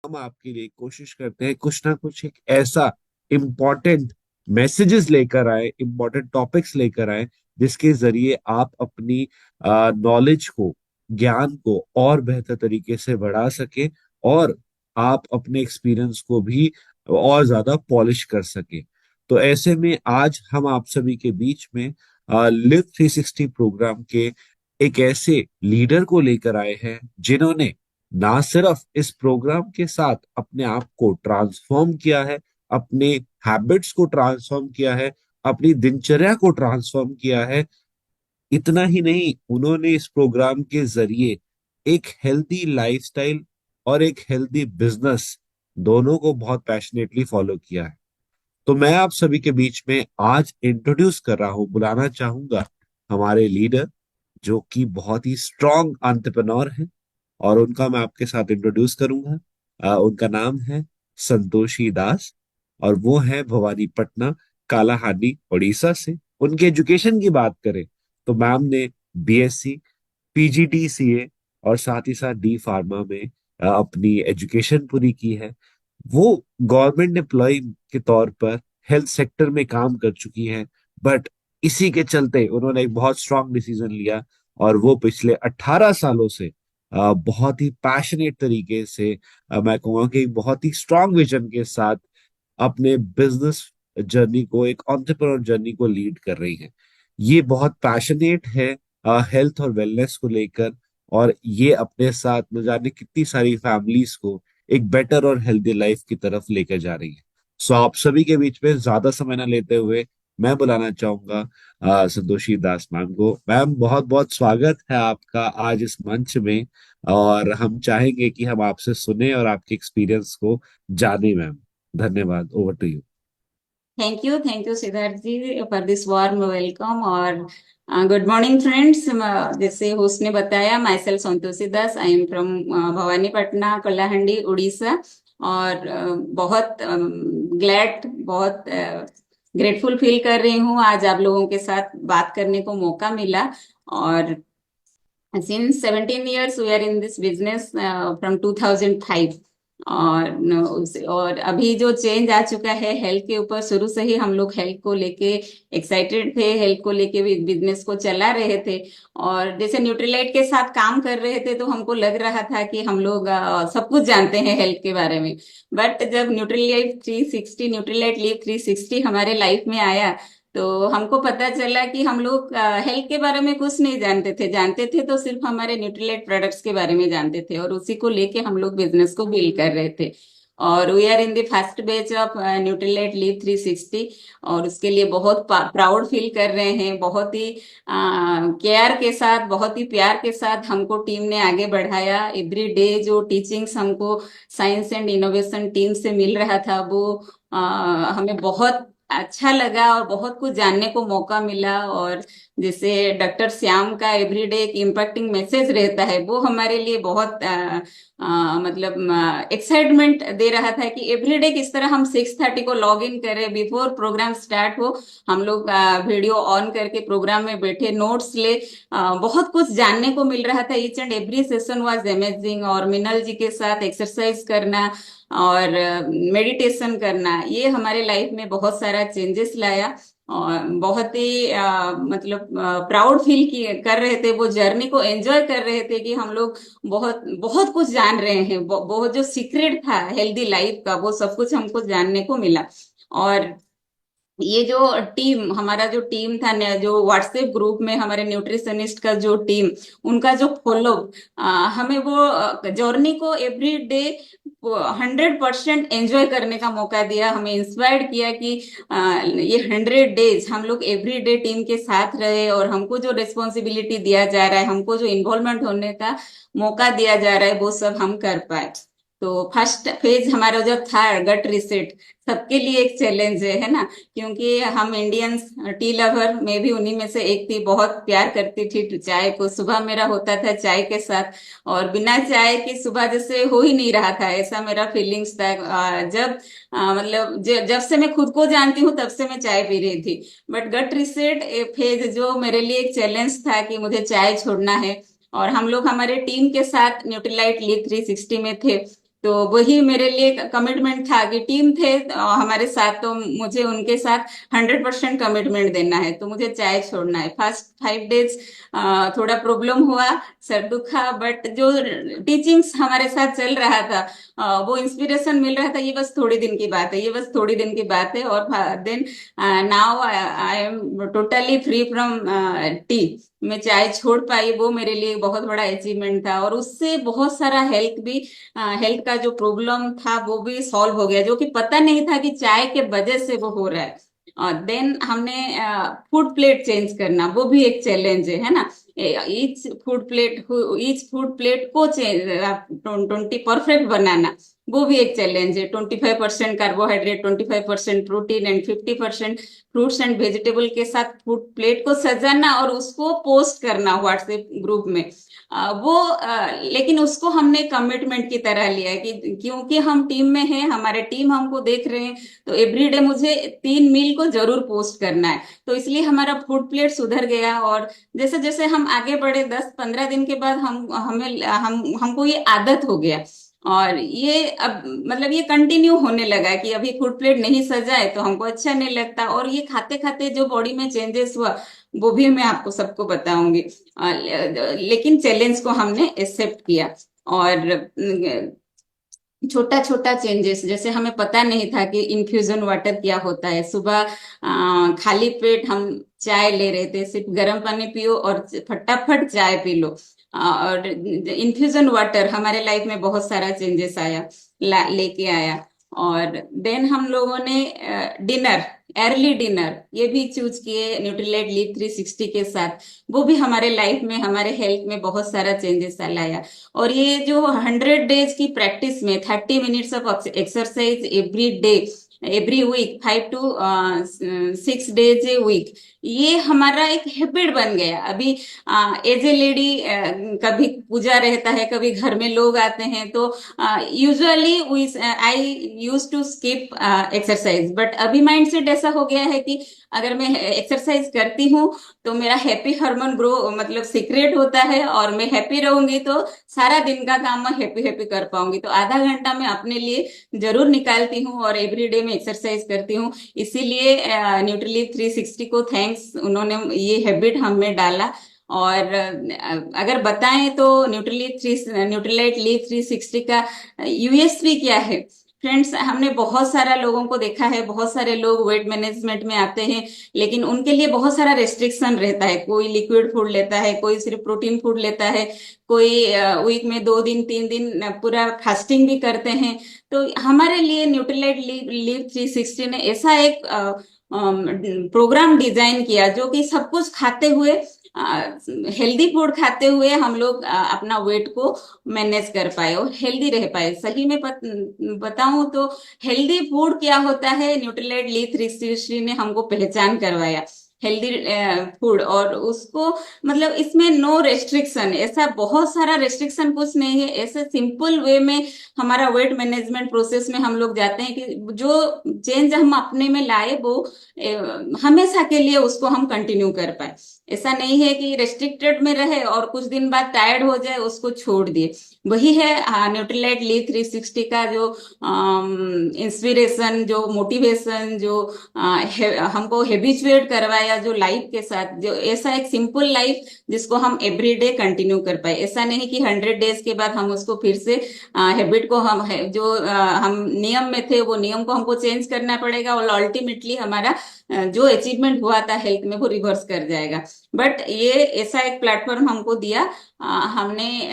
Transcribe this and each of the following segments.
हम आपके लिए कोशिश करते हैं कुछ ना कुछ एक ऐसा इम्पोर्टेंट मैसेजेस लेकर आए, इम्पोर्टेंट टॉपिक्स लेकर आए, जिसके जरिए आप अपनी नॉलेज को, ज्ञान को और बेहतर तरीके से बढ़ा सके और आप अपने एक्सपीरियंस को भी और ज्यादा पॉलिश कर सके। तो ऐसे में आज हम आप सभी के बीच में लिव 360 प्रोग्राम के एक ऐसे लीडर को लेकर आए हैं जिन्होंने ना सिर्फ इस प्रोग्राम के साथ अपने आप को ट्रांसफॉर्म किया है, अपने हैबिट्स को ट्रांसफॉर्म किया है, अपनी दिनचर्या को ट्रांसफॉर्म किया है। इतना ही नहीं, उन्होंने इस प्रोग्राम के जरिए एक हेल्दी लाइफस्टाइल और एक हेल्दी बिजनेस दोनों को बहुत पैशनेटली फॉलो किया है। तो मैं आप सभी के बीच में आज इंट्रोड्यूस कर रहा हूं, बुलाना चाहूंगा हमारे लीडर, जो कि बहुत ही स्ट्रांग एंटरप्रेन्योर है, और उनका मैं आपके साथ इंट्रोड्यूस करूंगा। उनका नाम है संतोषी दास, और वो है भवानीपटना, कालाहांडी, उड़ीसा से। उनके एजुकेशन की बात करें तो मैम ने बीएससी, पीजीडीसीए और साथ ही साथ डी फार्मा में अपनी एजुकेशन पूरी की है। वो गवर्नमेंट एम्प्लॉय के तौर पर हेल्थ सेक्टर में काम कर चुकी हैं, बट इसी के चलते उन्होंने एक बहुत स्ट्रांग डिसीजन लिया, और वो पिछले 18 सालों से बहुत ही पैशनेट तरीके से, मैं कहूँगा कि बहुत ही स्ट्रांग विजन के साथ अपने बिजनेस जर्नी को, एक एंटरप्रेन्योर जर्नी को लीड कर रही है। ये बहुत पैशनेट है हेल्थ और वेलनेस को लेकर, और ये अपने साथ न जाने कितनी सारी फैमिलीज को एक बेटर और हेल्दी लाइफ की तरफ लेकर जा रही है। सो आप सभी के बीच में ज्यादा समय न लेते हुए मैं बुलाना चाहूंगा संतोषी दास मैम को। मैम, बहुत बहुत स्वागत है आपका आज इस मंच में, और हम चाहेंगे कि हम आपसे सुने और आपके एक्सपीरियंस को जाने मैम। धन्यवाद। Over to you. Thank you Siddharth ji for this warm welcome. और गुड मॉर्निंग फ्रेंड्स। जैसे होस्ट ने बताया, myself Santoshi Das, I am from Bhawanipatna, Kalahandi, Orissa. और बहुत ग्लैड, बहुत ग्रेटफुल फील कर रही हूँ आज आप लोगों के साथ बात करने को मौका मिला। और since 17 years we are in this business from 2005। और अभी जो चेंज आ चुका है हेल्थ के ऊपर, शुरू से ही हम लोग हेल्थ को लेके एक्साइटेड थे, हेल्थ को लेके भी बिजनेस को चला रहे थे। और जैसे न्यूट्रीलाइट के साथ काम कर रहे थे तो हमको लग रहा था कि हम लोग सब कुछ जानते हैं हेल्थ के बारे में। बट जब न्यूट्रीलाइट लीव 360 हमारे लाइफ में आया, तो हमको पता चला कि हम लोग हेल्थ के बारे में कुछ नहीं जानते थे। जानते थे तो सिर्फ हमारे न्यूट्रीलाइट प्रोडक्ट्स के बारे में जानते थे, और उसी को लेके हम लोग बिजनेस को बिल्ड कर रहे थे। और we are in the first batch of Nutrilite live 360। और उसके लिए बहुत प्राउड फील कर रहे हैं। बहुत ही केयर के साथ, बहुत ही प्यार के साथ हमको टीम ने आगे बढ़ाया। एवरी डे जो टीचिंग्स हमको साइंस एंड इनोवेशन टीम से मिल रहा था, वो हमें बहुत अच्छा लगा और बहुत कुछ जानने को मौका मिला। और जैसे डॉक्टर श्याम का एवरीडे एक इम्पैक्टिंग मैसेज रहता है, वो हमारे लिए बहुत मतलब एक्साइटमेंट दे रहा था कि एवरीडे किस तरह हम 6:30 को लॉग इन करें, बिफोर प्रोग्राम स्टार्ट हो हम लोग वीडियो ऑन करके प्रोग्राम में बैठे नोट्स ले। बहुत कुछ जानने को मिल रहा था। Each and every session was amazing. और मिनल जी के साथ एक्सरसाइज करना और मेडिटेशन करना, ये हमारे लाइफ में बहुत सारा चेंजेस लाया। और बहुत ही मतलब प्राउड फील कर रहे थे, वो जर्नी को एंजॉय कर रहे थे कि हम लोग बहुत बहुत कुछ जान रहे हैं। बहुत जो सीक्रेट था हेल्दी लाइफ का, वो सब कुछ हमको जानने को मिला। और ये जो टीम, हमारा जो टीम था जो व्हाट्सएप ग्रुप में हमारे न्यूट्रिशनिस्ट का जो टीम, उनका जो फॉलो, हमें वो जर्नी को एवरी डे 100% एंजॉय करने का मौका दिया। हमें इंस्पायर्ड किया कि ये 100 डेज हम लोग एवरी डे टीम के साथ रहे, और हमको जो रिस्पॉन्सिबिलिटी दिया जा रहा है, हमको जो इन्वॉल्वमेंट होने का मौका दिया जा रहा है, वो सब हम कर पाए। तो फर्स्ट फेज हमारा जो था गट रिसेट, सबके लिए एक चैलेंज है ना। क्योंकि हम इंडियंस टी लवर, मैं भी उन्हीं में से एक थी, बहुत प्यार करती थी चाय को। सुबह मेरा होता था चाय के साथ, और बिना चाय की सुबह जैसे हो ही नहीं रहा था, ऐसा मेरा फीलिंग्स था। जब मतलब जब से मैं खुद को जानती हूँ तब से मैं चाय पी रही थी। बट गट रिसेट फेज जो मेरे लिए एक चैलेंज था कि मुझे चाय छोड़ना है। और हम लोग हमारे टीम के साथ न्यूट्रीलाइट लीग 360 में थे। तो वही मेरे लिए कमिटमेंट था कि टीम थे हमारे साथ, तो मुझे उनके साथ 100% कमिटमेंट देना है, तो मुझे चाय छोड़ना है। फर्स्ट 5 डेज थोड़ा प्रॉब्लम हुआ, सर दुखा, बट जो टीचिंग्स हमारे साथ चल रहा था, वो इंस्पिरेशन मिल रहा था, ये बस थोड़ी दिन की बात है, ये बस थोड़ी दिन की बात है। और then now I am totally free from tea. मैं चाय छोड़ पाई, वो मेरे लिए बहुत बड़ा अचीवमेंट था। और उससे बहुत सारा हेल्थ का जो प्रॉब्लम था वो भी सॉल्व हो गया, जो कि पता नहीं था कि चाय के वजह से वो हो रहा है। और देन हमने फूड प्लेट चेंज करना, वो भी एक चैलेंज है ना। ईच फूड प्लेट को 20 परफेक्ट बनाना, वो भी एक चैलेंज है। 25% carbohydrate, 25% protein and 50% fruits and vegetable के साथ फूड प्लेट को सजाना और उसको पोस्ट करना व्हाट्सएप ग्रुप में। लेकिन उसको हमने कमिटमेंट की तरह लिया है कि क्योंकि हम टीम में हैं, हमारे टीम हमको देख रहे हैं, तो एवरीडे मुझे 3 मील को जरूर पोस्ट करना है। तो इसलिए हमारा फूड प्लेट सुधर गया। और जैसे जैसे हम आगे बढ़े, 10-15 दिन के बाद हमको ये आदत हो गया। और ये अब मतलब ये कंटिन्यू होने लगा कि अभी फूड प्लेट नहीं सजाए तो हमको अच्छा नहीं लगता। और ये खाते खाते जो बॉडी में चेंजेस हुआ, वो भी मैं आपको सबको बताऊंगी। लेकिन चैलेंज को हमने एक्सेप्ट किया। और छोटा छोटा चेंजेस, जैसे हमें पता नहीं था कि इन्फ्यूजन वाटर क्या होता है। सुबह खाली पेट हम चाय ले रहे थे, सिर्फ गर्म पानी पियो और फटाफट चाय पी लो। और इन्फ्यूजन वाटर हमारे लाइफ में बहुत सारा चेंजेस लेके आया। और देन हम लोगों ने डिनर, अर्ली डिनर ये भी चूज किए न्यूट्रीलाइट लीव 360 के साथ। वो भी हमारे लाइफ में, हमारे हेल्थ में बहुत सारा चेंजेस लाया। और ये जो 100 डेज की प्रैक्टिस में 30 minutes of exercise every day, every week, 5 to 6 days a week, ये हमारा एक हैबिट बन गया। अभी एज ए लेडी कभी पूजा रहता है, कभी घर में लोग आते हैं, तो usually I use to skip exercise. But अभी माइंडसेट ऐसा हो गया है कि अगर मैं एक्सरसाइज करती हूँ तो मेरा हैप्पी हार्मोन ग्रो मतलब सीक्रेट होता है, और मैं हैप्पी रहूंगी तो सारा दिन का काम मैं हैप्पी हैप्पी कर पाऊंगी। तो आधा घंटा मैं अपने लिए जरूर निकालती हूँ और एवरीडे में एक्सरसाइज करती हूँ। इसीलिए न्यूट्रीलिव 360 को थैंक्स, उन्होंने ये हैबिट हम में डाला। और अगर बताएं तो न्यूट्रीलाइट लीव 360 का यूएसपी क्या है फ्रेंड्स। हमने बहुत सारा लोगों को देखा है, बहुत सारे लोग वेट मैनेजमेंट में आते हैं, लेकिन उनके लिए बहुत सारा रेस्ट्रिक्शन रहता है। कोई लिक्विड फूड लेता है, कोई सिर्फ प्रोटीन फूड लेता है, कोई वीक में 2 दिन 3 दिन पूरा फास्टिंग भी करते हैं। तो हमारे लिए न्यूट्रीलाइट लीव 360 ने ऐसा एक प्रोग्राम डिजाइन किया जो कि सब कुछ खाते हुए, हेल्दी फूड खाते हुए हम लोग अपना वेट को मैनेज कर पाए और हेल्दी रह पाए। सही में बताऊं तो हेल्दी फूड क्या होता है, न्यूट्रीलाइट ली 360 ने हमको पहचान करवाया हेल्दी फूड। और उसको मतलब इसमें नो रेस्ट्रिक्शन, ऐसा बहुत सारा रेस्ट्रिक्शन कुछ नहीं है। ऐसे सिंपल वे में हमारा वेट मैनेजमेंट प्रोसेस में हम लोग जाते हैं कि जो चेंज हम अपने में लाए वो हमेशा के लिए उसको हम कंटिन्यू कर पाए। ऐसा नहीं है कि रेस्ट्रिक्टेड में रहे और कुछ दिन बाद टायर्ड हो जाए उसको छोड़ दिए। वही है न्यूट्रीलाइट ली 360 का जो इंस्पिरेशन, जो मोटिवेशन, जो हमको हैबिचुएट करवाया जो लाइफ के साथ, जो ऐसा एक सिंपल लाइफ जिसको हम एवरीडे कंटिन्यू कर पाए। ऐसा नहीं कि 100 डेज के बाद हम उसको फिर से हैबिट को हम नियम में थे वो नियम को हमको चेंज करना पड़ेगा, और अल्टीमेटली हमारा जो अचीवमेंट हुआ था हेल्थ में वो रिवर्स कर जाएगा। बट ये ऐसा एक प्लेटफॉर्म हमको दिया, हमने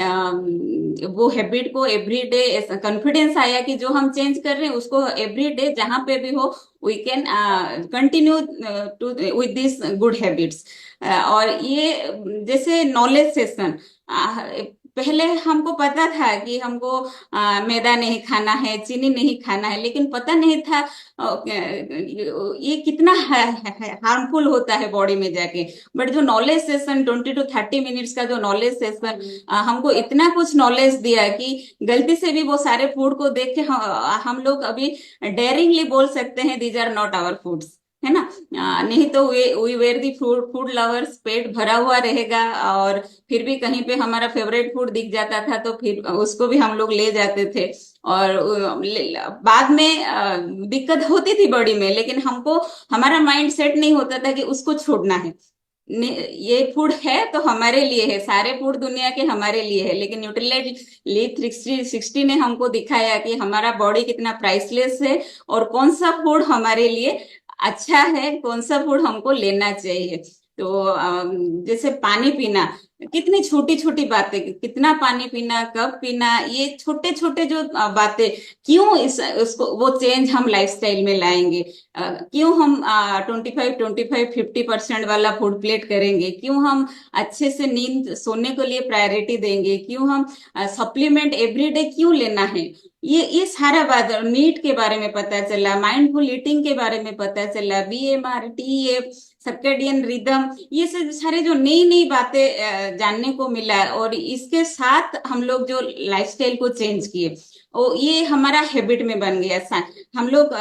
वो हैबिट को एवरीडे, ऐसा कॉन्फिडेंस आया कि जो हम चेंज कर रहे हैं उसको एवरीडे जहां पे भी हो we can continue to with this good habits. और ये जैसे नॉलेज सेशन, पहले हमको पता था कि हमको मैदा नहीं खाना है, चीनी नहीं खाना है, लेकिन पता नहीं था ये कितना हार्मफुल होता है बॉडी में जाके। बट जो नॉलेज सेशन 20 to 30 मिनट्स का जो नॉलेज सेशन हमको इतना कुछ नॉलेज दिया कि गलती से भी वो सारे फूड को देख के हम लोग अभी डेयरिंगली बोल सकते हैं these are not our foods, है ना। नहीं तो we were the food food lovers, पेट भरा हुआ रहेगा और फिर भी कहीं पे हमारा फेवरेट फूड दिख जाता था तो फिर उसको भी हम लोग ले जाते थे। और बाद में दिक्कत होती थी बॉडी में, लेकिन हमको हमारा माइंड सेट नहीं होता था कि उसको छोड़ना है। ये फूड है तो हमारे लिए है, सारे फूड दुनिया के हमारे लिए है, लेकिन न्यूट्रीलाइट लीफ 360 ने हमको दिखाया कि हमारा बॉडी कितना प्राइसलेस है और कौन सा फूड हमारे लिए अच्छा है, कौन सा फूड हमको लेना चाहिए। तो जैसे पानी पीना, कितनी छोटी छोटी बातें, कितना पानी पीना, कब पीना, ये छोटे छोटे जो बातें, क्यों इस उसको वो चेंज हम लाइफस्टाइल में लाएंगे। क्यों हम 25-25-50% वाला फूड प्लेट करेंगे, क्यों हम अच्छे से नींद सोने के लिए प्रायोरिटी देंगे, क्यों हम सप्लीमेंट एवरीडे क्यों लेना है। ये सारा बात, नीट के बारे में पता चला, माइंडफुल ईटिंग के बारे में पता चला, बीएमआर, टीएफ, सर्केडियन रिदम, ये सब सारे जो नई नई बातें जानने को मिला। और इसके साथ हम लोग जो लाइफस्टाइल को चेंज किए, ओ ये हमारा हैबिट में बन गया। हम लोग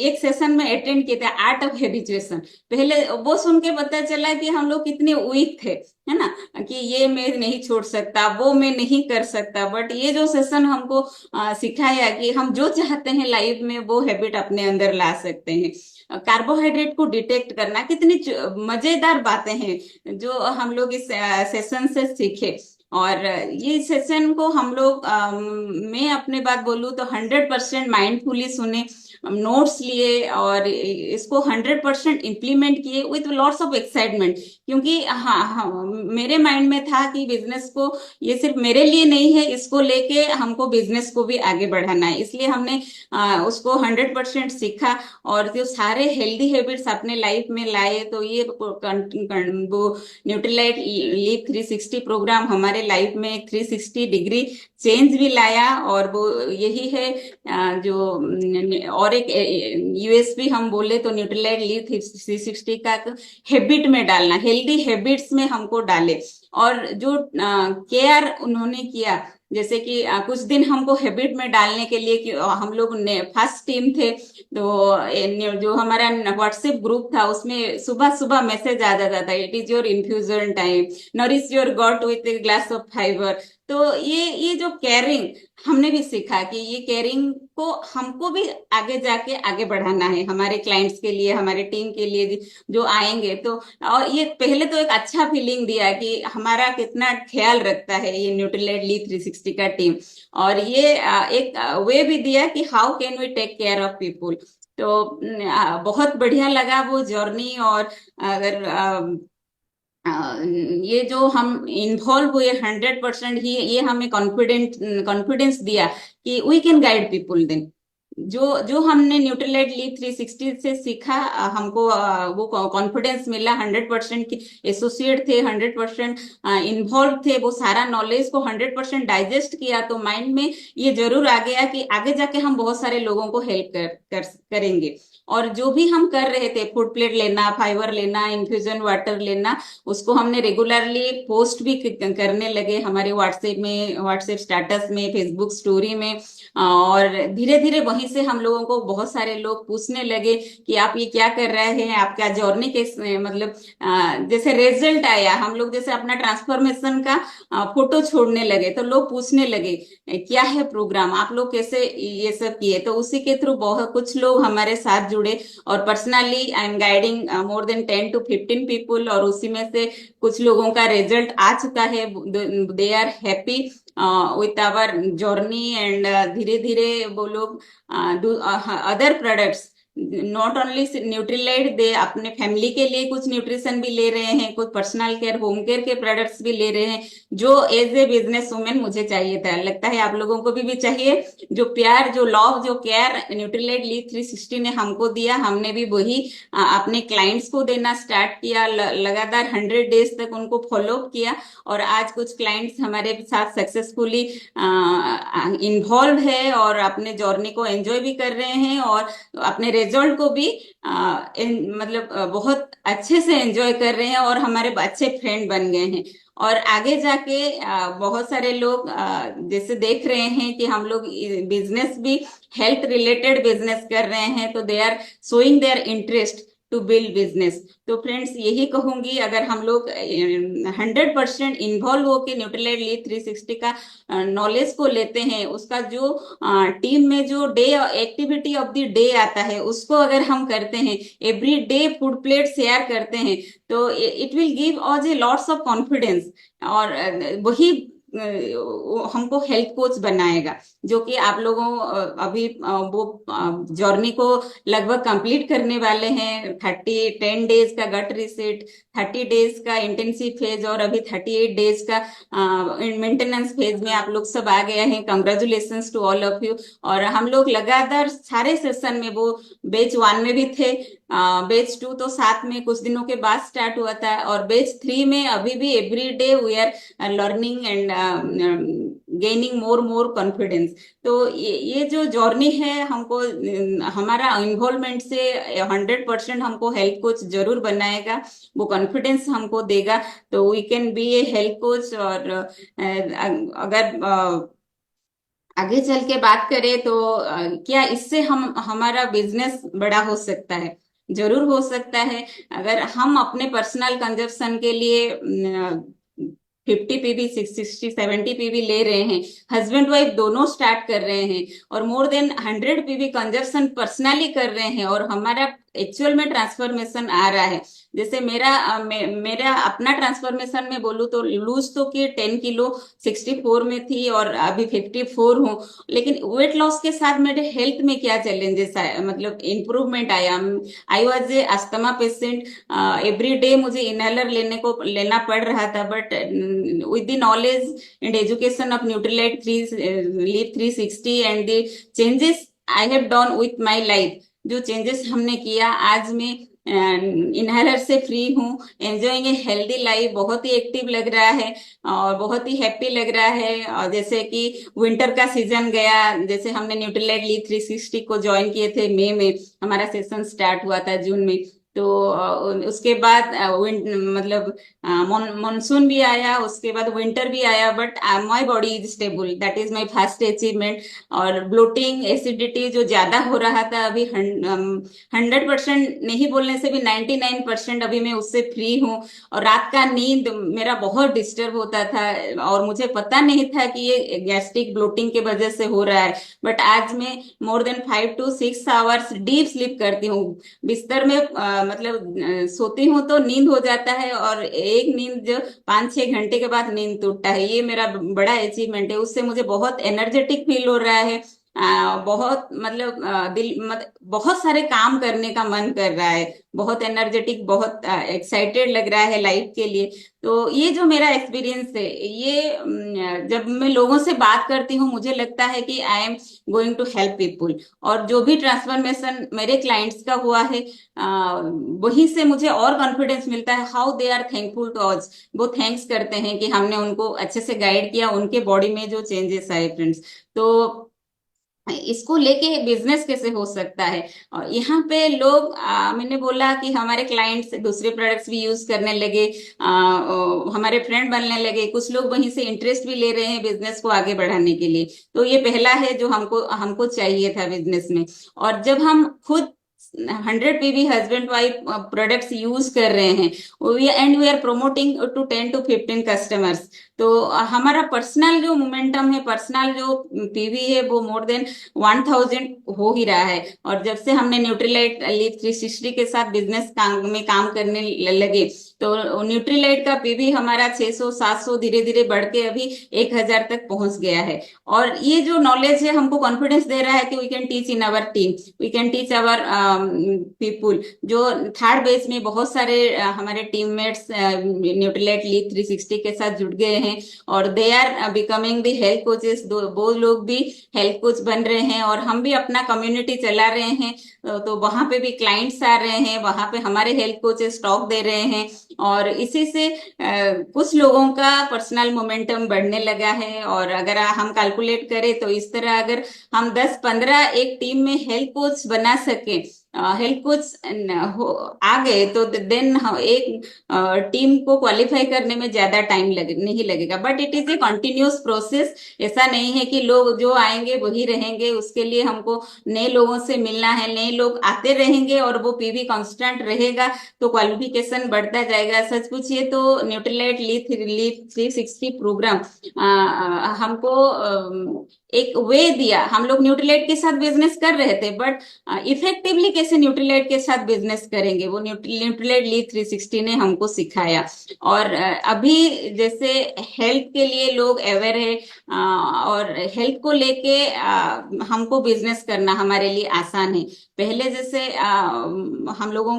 एक सेशन में अटेंड किए थे, आर्ट ऑफ हैबिचुएशन। पहले वो सुन के पता चला कि हम लोग कितने वीक थे, है ना, कि ये मैं नहीं छोड़ सकता, वो मैं नहीं कर सकता। बट ये जो सेशन हमको सिखाया कि हम जो चाहते हैं लाइफ में वो हैबिट अपने अंदर ला सकते हैं। कार्बोहाइड्रेट को डिटेक्ट करना, कितनी मजेदार बातें हैं जो हम लोग इस सेशन से सीखे। और ये सेशन को हम लोग मैं अपने बात बोलूँ तो 100% माइंडफुली सुने, नोट्स लिए और इसको 100% इम्प्लीमेंट किए विथ लॉट्स ऑफ एक्साइटमेंट। क्योंकि हाँ हाँ, मेरे माइंड में था कि बिजनेस को ये सिर्फ मेरे लिए नहीं है, इसको लेके हमको बिजनेस को भी आगे बढ़ाना है। इसलिए हमने उसको 100% सीखा और जो सारे हेल्दी हैबिट्स अपने लाइफ में लाए। तो ये वो न्यूट्रीलाइट लीव 360 प्रोग्राम हमारे लाइफ में 360 डिग्री चेंज भी लाया। और वो यही है जो और एक यूएसपी हम बोले तो न्यूट्रीलाइट लीव 360 का हैबिट में डालना, हेल्दी हैबिट्स में हमको डाले। और जो केयर उन्होंने किया, जैसे कि कुछ दिन हमको हैबिट में डालने के लिए, कि हम लोग फर्स्ट टीम थे, तो जो हमारा व्हाट्सएप ग्रुप था उसमें सुबह सुबह मैसेज आ जाता था, it is your infusion time, nourish your got with a glass of fibre. तो ये जो केयरिंग हमने भी सीखा कि ये केयरिंग को हमको भी आगे जाके आगे बढ़ाना है, हमारे क्लाइंट्स के लिए, हमारे टीम के लिए जो आएंगे। तो और ये पहले तो एक अच्छा फीलिंग दिया कि हमारा कितना ख्याल रखता है ये न्यूट्रीलाइट ली 360 का टीम। और ये एक वे भी दिया कि how can we take care of people. तो बहुत बढ़िया लगा वो जर्नी। और अगर ये जो हम इन्वॉल्व हुए 100%, ही ये हमें कॉन्फिडेंस दिया कि we can guide people. Then जो जो हमने न्यूट्रीलाइट लीव 360 से सीखा, हमको वो कॉन्फिडेंस मिला, 100% की एसोसिएट थे, 100% इन्वॉल्व थे, वो सारा नॉलेज को 100% डाइजेस्ट किया। तो माइंड में ये जरूर आ गया कि आगे जाके हम बहुत सारे लोगों को हेल्प करेंगे। और जो भी हम कर रहे थे, फूड प्लेट लेना, फाइबर लेना, इन्फ्यूजन वाटर लेना, उसको हमने रेगुलरली पोस्ट भी करने लगे हमारे व्हाट्सएप में, व्हाट्सएप स्टेटस में, फेसबुक स्टोरी में। और धीरे धीरे वहीं से हम लोगों को बहुत सारे लोग पूछने लगे कि आप ये क्या कर रहे हैं, आपका जर्नी के मतलब जैसे रिजल्ट आया, हम लोग जैसे अपना ट्रांसफॉर्मेशन का फोटो छोड़ने लगे, तो लोग पूछने लगे क्या है प्रोग्राम, आप लोग कैसे ये सब किए। तो उसी के थ्रू बहुत कुछ लोग हमारे साथ जुड़े। और personally I am guiding more than 10 to 15 people, और उसी में से कुछ लोगों का रिजल्ट आ चुका है, they are happy with our journey. And धीरे धीरे वो लोग other products, not only Nutrilite, they अपने फैमिली के लिए कुछ न्यूट्रिशन भी ले रहे हैं, कुछ पर्सनल केयर, होम केयर के प्रोडक्ट्स भी ले रहे हैं, जो एज ए बिजनेस वुमेन मुझे चाहिए था, लगता है आप लोगों को भी चाहिए। जो प्यार, जो लव, जो केयर न्यूट्रीलाइट लीव 360 ने हमको दिया, हमने भी वही अपने क्लाइंट्स को देना स्टार्ट किया। लगातार 100 डेज तक उनको फॉलो किया। और आज कुछ क्लाइंट्स हमारे साथ सक्सेसफुली इन्वॉल्व है और अपने जर्नी को एंजॉय भी कर रहे हैं, और अपने रिजल्ट को भी मतलब बहुत अच्छे से एंजॉय कर रहे हैं, और हमारे अच्छे फ्रेंड बन गए हैं। और आगे जाके बहुत सारे लोग जैसे देख रहे हैं कि हम लोग बिजनेस भी हेल्थ रिलेटेड बिजनेस कर रहे हैं, तो they are showing their interest to build business. तो फ्रेंड्स यही कहूंगी, अगर हम लोग 100% इन्वॉल्व होके न्यूट्रीलाइट लीड 360 का नॉलेज को लेते हैं, उसका जो टीम में जो day activity of the day आता है उसको अगर हम करते हैं, every day food plate share करते हैं, तो it will give us A lots of confidence. और वही हमको हेल्थ कोच बनाएगा, जो कि आप लोगों अभी वो जर्नी को लगभग कंप्लीट करने वाले हैं। 10 डेज का गट रिसेट, 30 डेज का इंटेंसिव फेज, और अभी 38 डेज का मेंटेनेंस फेज में आप लोग सब आ गए हैं। Congratulations to all of you. और हम लोग लगातार सारे सेशन में, वो बैच 1 में भी थे, बैच 2 तो साथ में कुछ दिनों के बाद स्टार्ट हुआ था, और बैच 3 में अभी भी every day we are learning and gaining more confidence. तो ये जो जर्नी है, हमको हमारा इन्वॉल्वमेंट से 100% हमको हेल्थ कोच जरूर बनाएगा, वो कॉन्फिडेंस हमको देगा। तो we can be a health coach. और अगर आगे चल के बात करें तो क्या इससे हम हमारा बिजनेस बड़ा हो सकता है? जरूर हो सकता है। अगर हम अपने पर्सनल कंजप्शन के लिए 50 पीवी, 60 60 70 पीवी ले रहे हैं, हस्बैंड वाइफ दोनों स्टार्ट कर रहे हैं, और more than 100 PV consumption personally कर रहे हैं, और हमारा एक्चुअल में ट्रांसफॉर्मेशन आ रहा है। जैसे मेरा अपना ट्रांसफॉर्मेशन में बोलूँ तो लूज तो कि 10 किलो 64 में थी, और अभी 54 हूँ। लेकिन वेट लॉस के साथ मेरे हेल्थ में क्या चैलेंजेस आया, मतलब इम्प्रूवमेंट आया। I was a asthma patient, every day मुझे इनहेलर लेना पड़ रहा था, but with the knowledge and education of Nutrilite 360 and the changes I have done with my life, जो चेंजेस हमने किया, आज मैं इनहेलर से फ्री हूँ, एंजॉइंग ए हेल्दी लाइफ, बहुत ही एक्टिव लग रहा है और बहुत ही हैप्पी लग रहा है। और जैसे कि विंटर का सीजन गया, जैसे हमने न्यूट्रीलाइट ली 360 को ज्वाइन किए थे मई में, हमारा सेशन स्टार्ट हुआ था जून में। तो उसके बाद मतलब मानसून भी आया, उसके बाद विंटर भी आया, but my body is stable, that is my first achievement. और ब्लोटिंग एसिडिटी जो ज्यादा हो रहा था, अभी 100% नहीं बोलने से भी 99% अभी मैं उससे फ्री हूँ। और रात का नींद मेरा बहुत डिस्टर्ब होता था, और मुझे पता नहीं था कि ये गैस्ट्रिक ब्लोटिंग के वजह से हो रहा है, बट आज मैं more than 5 to 6 hours deep sleep करती हूँ। बिस्तर में मतलब सोती हूँ तो नींद हो जाता है, और एक नींद जो 5 6 घंटे के बाद नींद टूटता है, ये मेरा बड़ा अचीवमेंट है। उससे मुझे बहुत एनर्जेटिक फील हो रहा है। बहुत मतलब बहुत सारे काम करने का मन कर रहा है, बहुत एनर्जेटिक, बहुत एक्साइटेड लग रहा है लाइफ के लिए। तो ये जो मेरा एक्सपीरियंस है, ये जब मैं लोगों से बात करती हूँ, मुझे लगता है कि I am going to help people. और जो भी ट्रांसफॉर्मेशन मेरे क्लाइंट्स का हुआ है, वहीं से मुझे और कॉन्फिडेंस मिलता है। How they are thankful to us, वो थैंक्स करते हैं कि हमने उनको अच्छे से गाइड किया, उनके बॉडी में जो चेंजेस आए फ्रेंड्स। तो इसको लेके बिजनेस कैसे हो सकता है? और यहाँ पे लोग मैंने बोला कि हमारे क्लाइंट्स दूसरे प्रोडक्ट्स भी यूज करने लगे, हमारे फ्रेंड बनने लगे, कुछ लोग वहीं से इंटरेस्ट भी ले रहे हैं बिजनेस को आगे बढ़ाने के लिए। तो ये पहला है जो हमको हमको चाहिए था बिजनेस में। और जब हम खुद 100 PV husband wife products use कर रहे हैं, and we are promoting to 10 to 15 customers, तो हमारा पर्सनल जो मोमेंटम है, पर्सनल जो पीवी है, वो मोर देन 1000 हो ही रहा है। और जब से हमने न्यूट्रीलाइट लीफ 360 के साथ बिजनेस में काम करने लगे, तो न्यूट्रीलाइट का पीवी हमारा 600 700 धीरे धीरे बढ़ के अभी 1000 तक पहुंच गया है। और ये जो नॉलेज है हमको कॉन्फिडेंस दे रहा है कि we can teach in our team, we can teach our people. जो थर्ड बेस में बहुत सारे हमारे टीममेट्स न्यूट्रीलाइट लीफ 360 के साथ जुड़ गए हैं, और they are becoming the health coaches, वो लोग भी हेल्थ कोच बन रहे हैं, और हम भी अपना कम्युनिटी चला रहे हैं। तो वहां पे भी क्लाइंट्स आ रहे हैं, वहां पे हमारे हेल्थ कोचेस टॉक दे रहे हैं, और इसी से कुछ लोगों का पर्सनल मोमेंटम बढ़ने लगा है। और अगर हम कैलकुलेट करें तो इस तरह अगर हम 10 15 एक टीम में हेल्थ कोच बना सके, हेल्थ कोच आ गए तो देन एक टीम को क्वालिफाई करने में ज्यादा टाइम नहीं लगेगा, but it is a continuous process. ऐसा नहीं है कि लोग जो आएंगे वही रहेंगे, उसके लिए हमको नए लोगों से मिलना है, नए लोग आते रहेंगे और वो पीवी कांस्टेंट रहेगा तो क्वालिफिकेशन बढ़ता जाएगा। सच पूछिए तो न्यूट्रीलाइट लीड 360 प्रोग्राम हमको एक वे दिया। हम लोग न्यूट्रीलाइट के साथ बिजनेस कर रहे थे, बट इफेक्टिवली कैसे न्यूट्रीलाइट के साथ बिजनेस करेंगे वो न्यूट्रीलाइट लीड 360 ने हमको सिखाया। और अभी जैसे हेल्थ के लिए लोग अवेयर है, और हेल्थ को लेके हमको बिजनेस करना हमारे लिए आसान है। पहले जैसे हम लोगों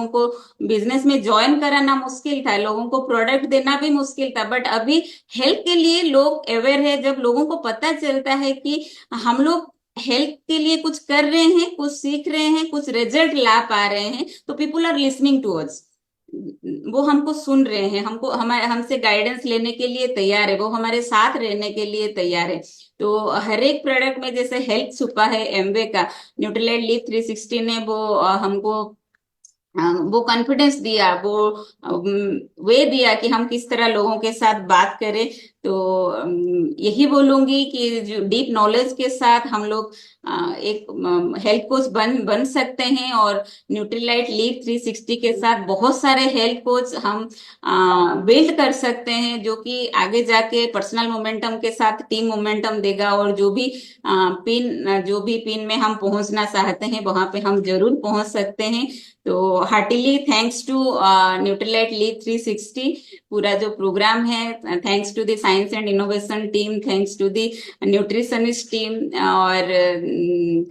को बिजनेस में ज्वाइन कराना मुश्किल था, लोगों को प्रोडक्ट देना भी मुश्किल था, बट अभी हेल्थ के लिए लोग अवेयर है। जब लोगों को पता चलता है कि हम लोग हेल्थ के लिए कुछ कर रहे हैं, कुछ सीख रहे हैं, कुछ रिजल्ट ला पा रहे हैं, तो people are listening to us. वो हमको सुन रहे हैं, हमको हमारे हमसे गाइडेंस लेने के लिए तैयार है, वो हमारे साथ रहने के लिए तैयार है। तो हर एक प्रोडक्ट में जैसे हेल्थ छुपा है एमवे का, न्यूट्रीलाइट लीफ 360 ने वो हमको वो कॉन्फिडेंस दिया, वो वे दिया कि हम किस तरह लोगों के साथ बात करें। तो यही बोलूंगी कि जो डीप नॉलेज के साथ हम लोग एक हेल्थ कोच बन सकते हैं, और न्यूट्रीलाइट लीव 360 के साथ बहुत सारे हेल्थ कोच हम बिल्ड कर सकते हैं, जो कि आगे जाके पर्सनल मोमेंटम के साथ टीम मोमेंटम देगा, और जो भी पिन में हम पहुंचना चाहते हैं वहां पे हम जरूर पहुंच सकते हैं। तो heartily thanks to Nutrilite live 360 पूरा जो प्रोग्राम है, thanks to the science and innovation team, thanks to the nutritionist team, और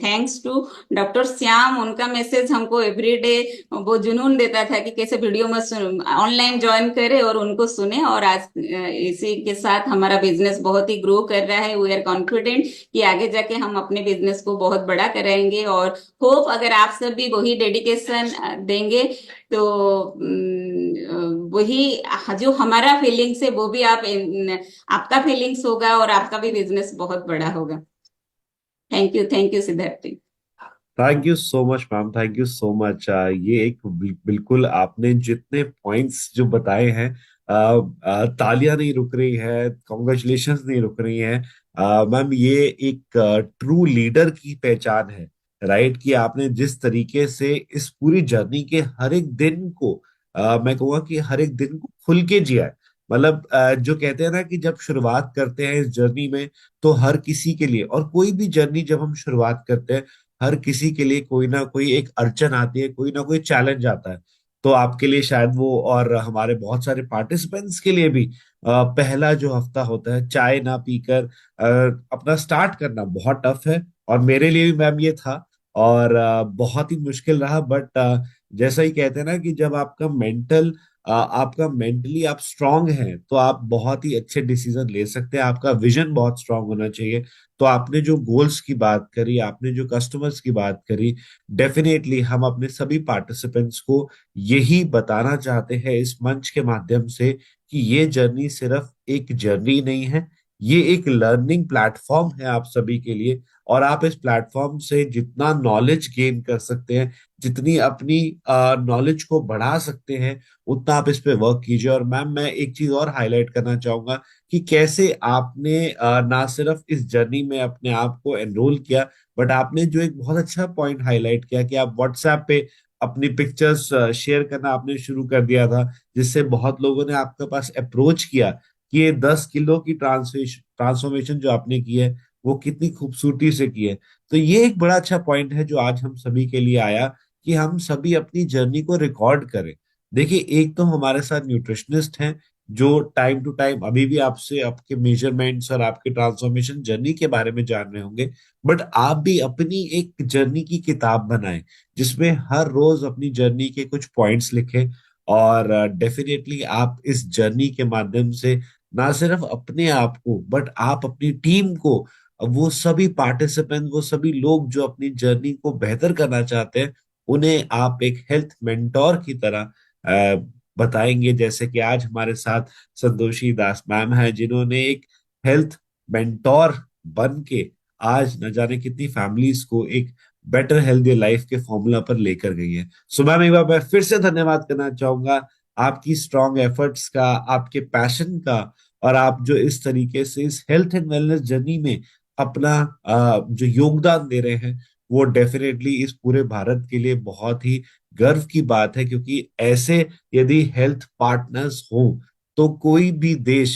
थैंक्स टू डॉक्टर श्याम। उनका मैसेज हमको एवरीडे वो जुनून देता था कि कैसे वीडियो में ऑनलाइन ज्वाइन करे और उनको सुने, और आज इसी के साथ हमारा बिजनेस बहुत ही ग्रो कर रहा है। वी आर कॉन्फिडेंट कि आगे जाके हम अपने बिजनेस को बहुत बड़ा कराएंगे, और होप अगर आप सब भी वही डेडिकेशन देंगे तो वही जो हमारा फीलिंग्स है वो भी आपका फीलिंग्स होगा, और आपका भी बिजनेस बहुत बड़ा होगा। Thank you Siddharth. Thank you so much ma'am, thank you so much. ये एक बिल्कुल आपने जितने पॉइंट्स जो बताए हैं, तालियां नहीं रुक रही है, कॉन्ग्रेचुलेशंस नहीं रुक रही हैं। मैम ये एक ट्रू लीडर की पहचान है, राइट? कि आपने जिस तरीके से इस पूरी जर्नी के हर एक दिन को, मैं कहूँगा कि हर एक दिन को खुल के जिया है। मतलब जो कहते हैं ना कि जब शुरुआत करते हैं इस जर्नी में, तो हर किसी के लिए, और कोई भी जर्नी जब हम शुरुआत करते हैं, हर किसी के लिए कोई ना कोई एक अड़चन आती है, कोई ना कोई चैलेंज आता है। तो आपके लिए शायद वो, और हमारे बहुत सारे पार्टिसिपेंट्स के लिए भी पहला जो हफ्ता होता है चाय ना पीकर अपना स्टार्ट करना बहुत टफ है। और मेरे लिए भी मैम ये था, और बहुत ही मुश्किल रहा। बट जैसा ही कहते हैं ना कि जब आपका मेंटली आप स्ट्रांग हैं, तो आप बहुत ही अच्छे डिसीजन ले सकते हैं। आपका विजन बहुत स्ट्रांग होना चाहिए। तो आपने जो गोल्स की बात करी, आपने जो कस्टमर्स की बात करी, डेफिनेटली हम अपने सभी पार्टिसिपेंट्स को यही बताना चाहते हैं इस मंच के माध्यम से कि ये जर्नी सिर्फ एक जर्नी नहीं है, ये एक लर्निंग प्लेटफॉर्म है आप सभी के लिए। और आप इस प्लेटफॉर्म से जितना नॉलेज गेन कर सकते हैं, जितनी अपनी नॉलेज को बढ़ा सकते हैं, उतना आप इस पे वर्क कीजिए। और मैम मैं एक चीज और हाईलाइट करना चाहूंगा कि कैसे आपने ना सिर्फ इस जर्नी में अपने आप को एनरोल किया, बट आपने जो एक बहुत अच्छा पॉइंट हाईलाइट किया कि आप व्हाट्सएप पे अपनी पिक्चर्स शेयर करना आपने शुरू कर दिया था, जिससे बहुत लोगों ने आपके पास अप्रोच किया कि ये 10 किलो की ट्रांसफॉर्मेशन जो आपने की है वो कितनी खूबसूरती से की है। तो ये एक बड़ा अच्छा पॉइंट है जो आज हम सभी के लिए आया, कि हम सभी अपनी जर्नी को रिकॉर्ड करें। देखिए, एक तो हमारे साथ न्यूट्रिशनिस्ट हैं जो टाइम टू टाइम अभी भी आपसे आपके मेजरमेंट्स और आपके ट्रांसफॉर्मेशन जर्नी के बारे में जान रहे होंगे। बट आप भी अपनी एक जर्नी की किताब बनाएं, जिसमें हर रोज अपनी जर्नी के कुछ पॉइंट्स लिखें। और डेफिनेटली आप इस जर्नी के माध्यम से ना सिर्फ अपने आप को, बट आप अपनी टीम को, वो सभी पार्टिसिपेंट, वो सभी लोग जो अपनी जर्नी को बेहतर करना चाहते हैं, उन्हें आप एक हेल्थ मेंटोर की तरह बताएंगे। जैसे कि आज हमारे साथ संतोषी दास मैम है, जिन्होंने एक हेल्थ मेंटोर बन के आज न जाने कितनी फैमिलीज को एक बेटर हेल्दी लाइफ के फॉर्मूला पर लेकर गई है। सो मैम एक बार मैं फिर से धन्यवाद करना चाहूंगा आपकी स्ट्रॉन्ग एफर्ट्स का, आपके पैशन का, और आप जो इस तरीके से इस हेल्थ एंड वेलनेस जर्नी में अपना जो योगदान दे रहे हैं, वो डेफिनेटली इस पूरे भारत के लिए बहुत ही गर्व की बात है। क्योंकि ऐसे यदि हेल्थ पार्टनर्स हो तो कोई भी देश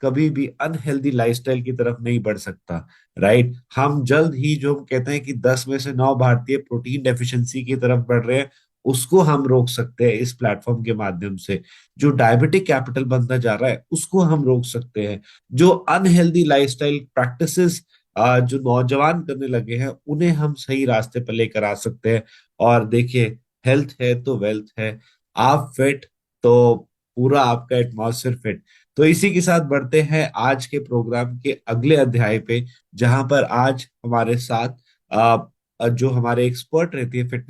कभी भी अनहेल्दी लाइफस्टाइल की तरफ नहीं बढ़ सकता। राइट, हम जल्द ही जो हम कहते हैं कि 10 में से 9 भारतीय प्रोटीन डेफिशिएंसी की तरफ बढ़ रहे हैं, उसको हम रोक सकते हैं इस प्लेटफॉर्म के माध्यम से। जो डायबिटिक कैपिटल बनता जा रहा है उसको हम रोक सकते हैं। जो अनहेल्दी लाइफस्टाइल प्रैक्टिसेस जो नौजवान करने लगे हैं उन्हें हम सही रास्ते पर लेकर आ सकते हैं। और देखिए, हेल्थ है तो वेल्थ है। आप फिट तो पूरा आपका एटमॉस्फेयर फिट। तो इसी के साथ बढ़ते हैं आज के प्रोग्राम के अगले अध्याय पे, जहां पर आज हमारे साथ जो हमारे एक्सपर्ट रहती है